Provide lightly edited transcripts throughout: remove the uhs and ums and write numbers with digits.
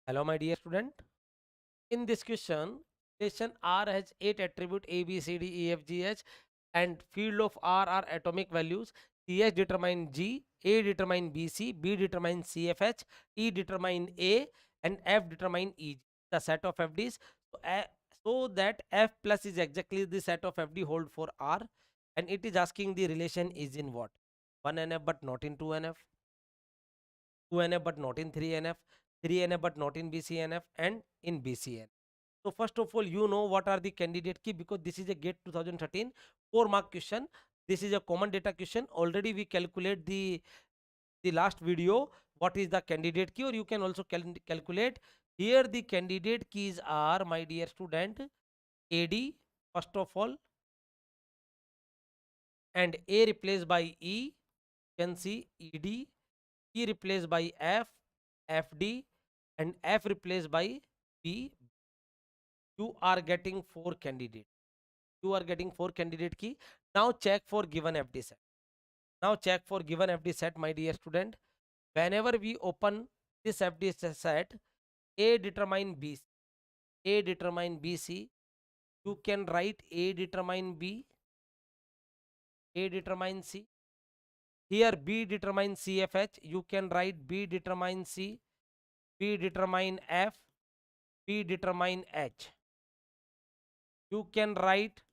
Hello, my dear student. In this question, relation R has 8 attribute A, B, C, D, E, F, G, H, and field of R are atomic values. CH determine G, A determine BC, B determine CFH, E determine A, and F determine EG. The set of FDs. So that F plus is exactly the set of FD hold for R, and it is asking the relation is in what? 1NF but not in 2NF, 2NF but not in 3NF, 3NF but not in BCNF, and in BCN. So first of all, you know what are the candidate key, because this is a GATE 2013 4-mark question. This is a common data question. Already we calculate the last video what is the candidate key, or you can also calculate. Here the candidate keys are, my dear student, AD first of all, and A replaced by E, you can see ED, E replaced by F, FD, and F replaced by B. You are getting 4 candidates. You are getting 4 candidate key. Now check for given FD set. Now check for given FD set, my dear student. Whenever we open this FD set, A determine B, A determine BC, you can write A determine B, A determine C. Here B determine CFH, you can write B determine C, B determine F, B determine H. You can write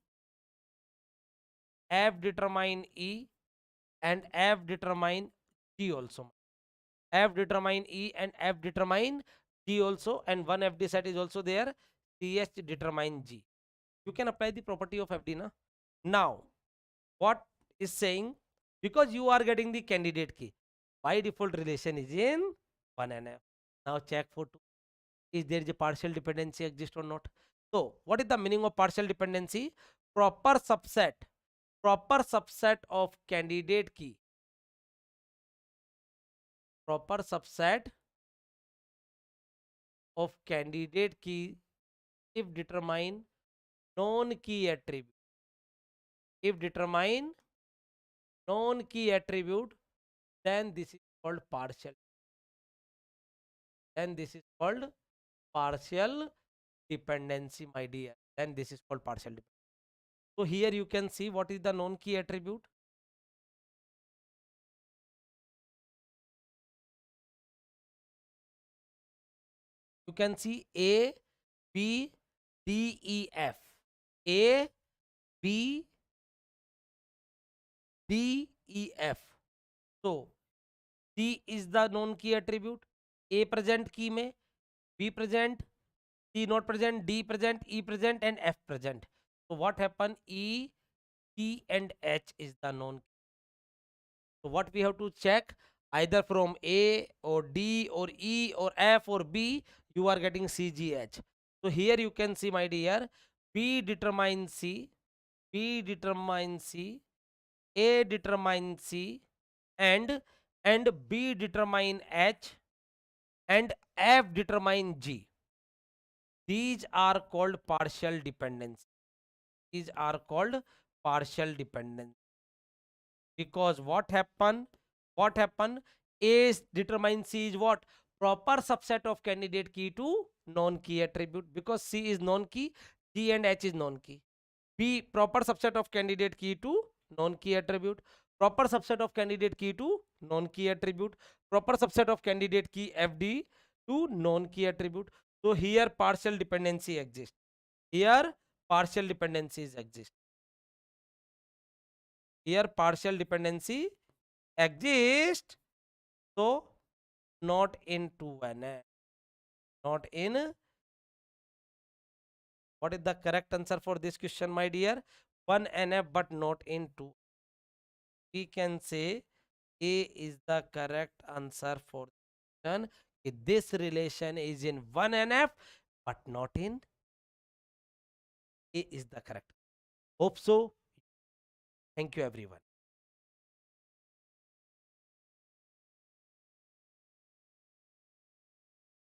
F determine E and F determine G also. F determine E and F determine G also, and one FD set is also there, CH determine G. You can apply the property of FD na. Now what is saying, because you are getting the candidate key, by default relation is in 1NF. Now check for 2. Is there a partial dependency exist or not? So what is the meaning of partial dependency? Proper subset of candidate key, proper subset of candidate key if determine known key attribute. If determine known key attribute, then this is called partial. Then this is called partial dependency, my dear. Then this is called partial dependency. So here you can see what is the known key attribute. You can see A, B, D, E, F. A, B, D, E, F. So C is the known key attribute. A present key में, B present, C not present, D present, E present, and F present. So what happen? E, T, and H is the known key. So what we have to check, either from A or D or E or F or B, you are getting C, G, H. So here you can see, my dear, B determines C, B determines C, A determines C, and B determine H, and F determine G. These are called partial dependency. These are called partial dependency. Because what happen? What happen? A determines C is what? Proper subset of candidate key to non-key attribute. Because C is non-key, G and H is non-key. B proper subset of candidate key to non-key attribute. Proper subset of candidate key to non-key attribute. Proper subset of candidate key FD to non-key attribute. So here partial dependency exists. Here partial dependencies exist. Here partial dependency exist. So not in 2NF. Not in. What is the correct answer for this question, my dear? 1NF but not in 2. We can say A is the correct answer for this question. This relation is in 1NF but not in. A is the correct. Hope so. Thank you, everyone.